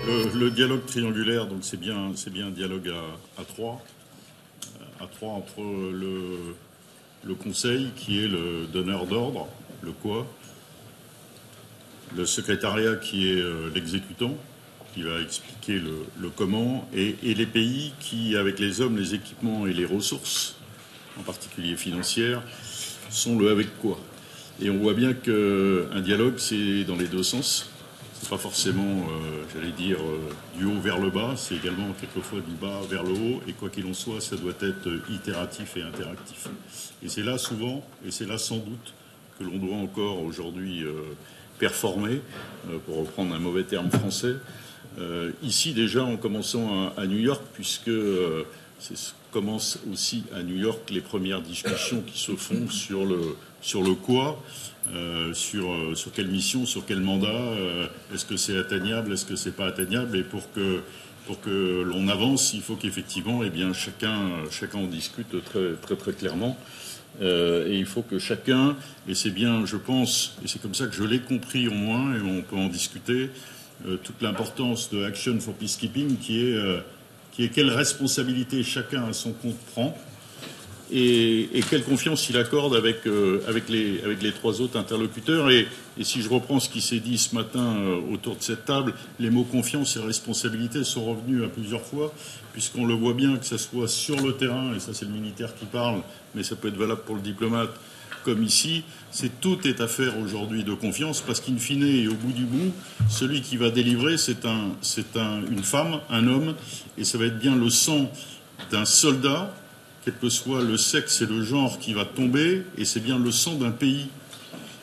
Le dialogue triangulaire, donc c'est bien un dialogue à trois entre le Conseil, qui est le donneur d'ordre, le quoi, le secrétariat, qui est l'exécutant, qui va expliquer le comment, et les pays qui, avec les hommes, les équipements et les ressources, en particulier financières, sont le avec quoi. Et on voit bien qu'un dialogue, c'est dans les deux sens. C'est pas forcément, j'allais dire, du haut vers le bas, c'est également quelquefois du bas vers le haut, et quoi qu'il en soit, ça doit être itératif et interactif. Et c'est là souvent, et c'est là sans doute, que l'on doit encore aujourd'hui performer, pour reprendre un mauvais terme français, ici déjà en commençant à New York, puisque commencent aussi à New York les premières discussions qui se font sur le quoi, sur quelle mission, sur quel mandat, est-ce que c'est atteignable, est-ce que c'est pas atteignable, et pour que l'on avance, il faut qu'effectivement, chacun en discute très clairement. Et il faut que chacun, et c'est bien, je pense, et c'est comme ça que je l'ai compris au moins, et on peut en discuter, toute l'importance de Action for Peacekeeping, qui est quelle responsabilité chacun à son compte prend, et quelle confiance il accorde avec les trois autres interlocuteurs. Et si je reprends ce qui s'est dit ce matin autour de cette table, les mots confiance et responsabilité sont revenus à plusieurs fois, puisqu'on le voit bien, que ce soit sur le terrain, et ça c'est le militaire qui parle, mais ça peut être valable pour le diplomate, comme ici, tout est affaire aujourd'hui de confiance, parce qu'in fine et au bout du bout, celui qui va délivrer, c'est une femme, un homme, et ça va être bien le sang d'un soldat, quel que soit le sexe et le genre, qui va tomber, et c'est bien le sang d'un pays.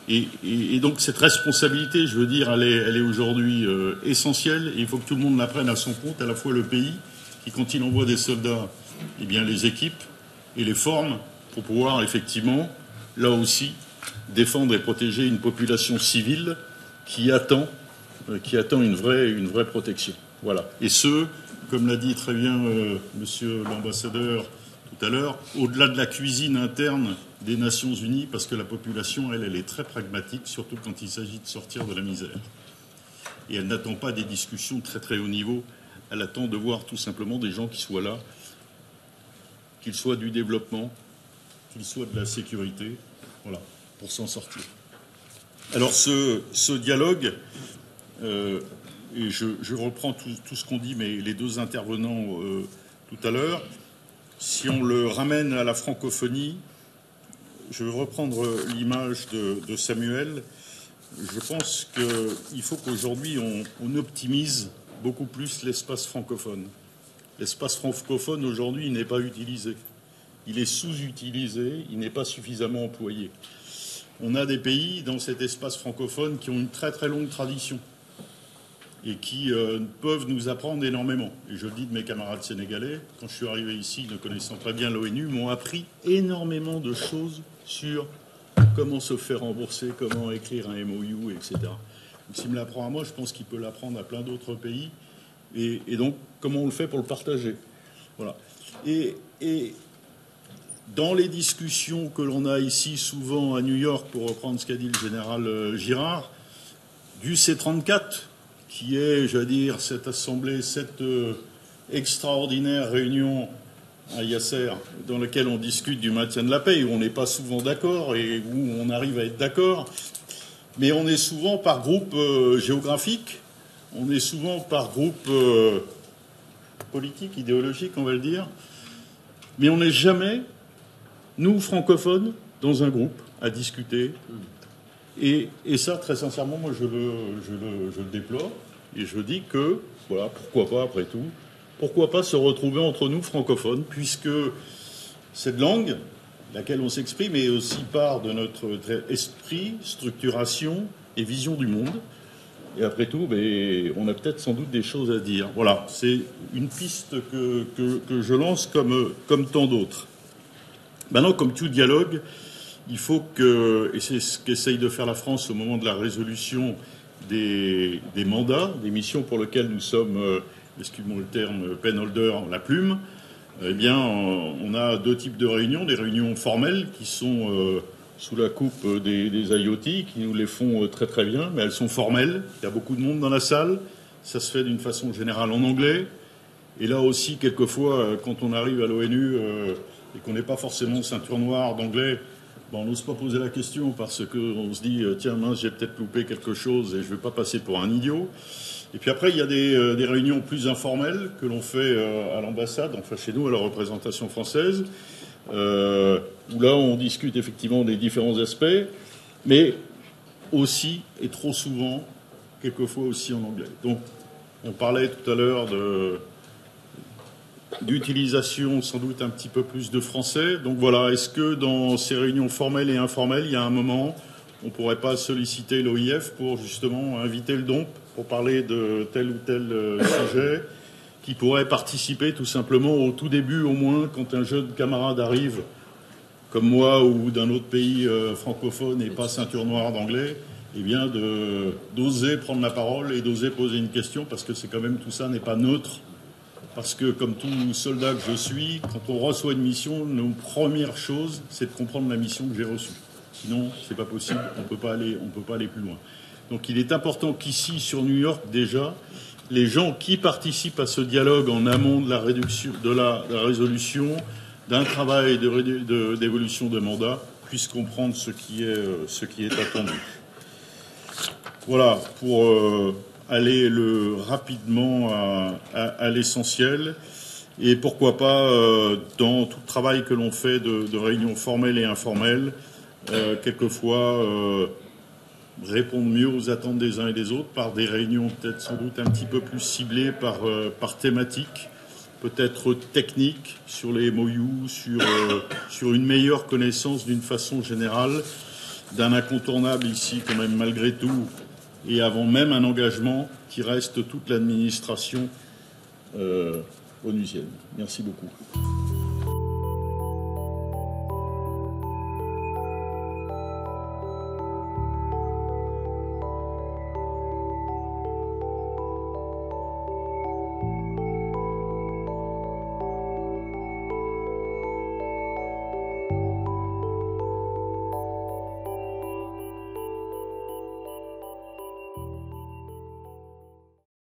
Et donc cette responsabilité, je veux dire, elle est aujourd'hui essentielle, et il faut que tout le monde la prenne à son compte, à la fois le pays, qui quand il envoie des soldats, les équipe et les forme pour pouvoir effectivement, là aussi, défendre et protéger une population civile qui attend une vraie protection. Voilà. Et comme l'a dit très bien monsieur l'ambassadeur tout à l'heure, au-delà de la cuisine interne des Nations Unies, parce que la population, elle est très pragmatique, surtout quand il s'agit de sortir de la misère. Et elle n'attend pas des discussions très haut niveau, elle attend de voir tout simplement des gens qui soient là, qu'ils soient du développement, qu'ils soient de la sécurité, voilà, pour s'en sortir. Alors ce dialogue, et je reprends tout ce qu'ont dit les deux intervenants tout à l'heure, si on le ramène à la francophonie, je vais reprendre l'image de Samuel. Je pense qu'il faut qu'aujourd'hui on optimise beaucoup plus l'espace francophone. L'espace francophone aujourd'hui n'est pas utilisé. Il est sous-utilisé, il n'est pas suffisamment employé. On a des pays dans cet espace francophone qui ont une très longue tradition et qui peuvent nous apprendre énormément. Et je le dis de mes camarades sénégalais, quand je suis arrivé ici, ne connaissant pas bien l'ONU, m'ont appris énormément de choses sur comment se faire rembourser, comment écrire un MOU, etc. Donc s'il me l'apprend à moi, je pense qu'il peut l'apprendre à plein d'autres pays. Et donc, comment on le fait pour le partager. Voilà. Et dans les discussions que l'on a ici, souvent à New York, pour reprendre ce qu'a dit le général Girard, du C-34, qui est, je veux dire, cette assemblée, cette extraordinaire réunion à Yasser, dans laquelle on discute du maintien de la paix, où on n'est pas souvent d'accord et où on arrive à être d'accord, mais on est souvent par groupe géographique, on est souvent par groupe politique, idéologique, on va le dire, mais on n'est jamais, nous, francophones, dans un groupe, à discuter. Et ça, très sincèrement, moi, je le déplore. Et je dis que, voilà, pourquoi pas, après tout, pourquoi pas se retrouver entre nous, francophones, puisque cette langue, laquelle on s'exprime, est aussi part de notre esprit, structuration et vision du monde. Et après tout, on a peut-être sans doute des choses à dire. Voilà, c'est une piste que je lance comme tant d'autres. Maintenant, comme tout dialogue, il faut que, et c'est ce qu'essaye de faire la France au moment de la résolution des mandats, des missions pour lesquelles nous sommes, excusez-moi le terme, penholder, la plume, on a deux types de réunions, des réunions formelles qui sont sous la coupe des IoT, qui nous les font très bien, mais elles sont formelles, il y a beaucoup de monde dans la salle, ça se fait d'une façon générale en anglais. Et là aussi, quelquefois, quand on arrive à l'ONU et qu'on n'est pas forcément ceinture noire d'anglais, on n'ose pas poser la question parce qu'on se dit tiens, mince, j'ai peut-être loupé quelque chose et je ne vais pas passer pour un idiot. Et puis après, il y a des réunions plus informelles que l'on fait à l'ambassade, enfin chez nous, à la représentation française, où là, on discute effectivement des différents aspects, mais aussi, et trop souvent, quelquefois aussi en anglais. Donc, on parlait tout à l'heure d'utilisation sans doute un petit peu plus de français. Donc voilà, est-ce que dans ces réunions formelles et informelles, il y a un moment, on ne pourrait pas solliciter l'OIF pour justement inviter le DOMP pour parler de tel ou tel sujet, qui pourrait participer tout simplement au tout début au moins, quand un jeune camarade arrive, comme moi ou d'un autre pays francophone et pas ceinture noire d'anglais, eh bien d'oser prendre la parole et d'oser poser une question, parce que c'est quand même tout ça n'est pas neutre. Parce que, comme tout soldat que je suis, quand on reçoit une mission, nos premières choses, c'est de comprendre la mission que j'ai reçue. Sinon, c'est pas possible, on peut pas aller plus loin. Donc, il est important qu'ici, sur New York, déjà, les gens qui participent à ce dialogue en amont de la résolution, d'un travail d'évolution de mandat, puissent comprendre ce qui est attendu. Voilà pour aller rapidement à l'essentiel. Et pourquoi pas, dans tout le travail que l'on fait de réunions formelles et informelles, quelquefois répondre mieux aux attentes des uns et des autres par des réunions peut-être sans doute un petit peu plus ciblées par thématique, peut-être technique, sur les MOU, sur une meilleure connaissance d'une façon générale d'un incontournable ici quand même malgré tout, et avant même un engagement qui reste toute l'administration onusienne. Merci beaucoup.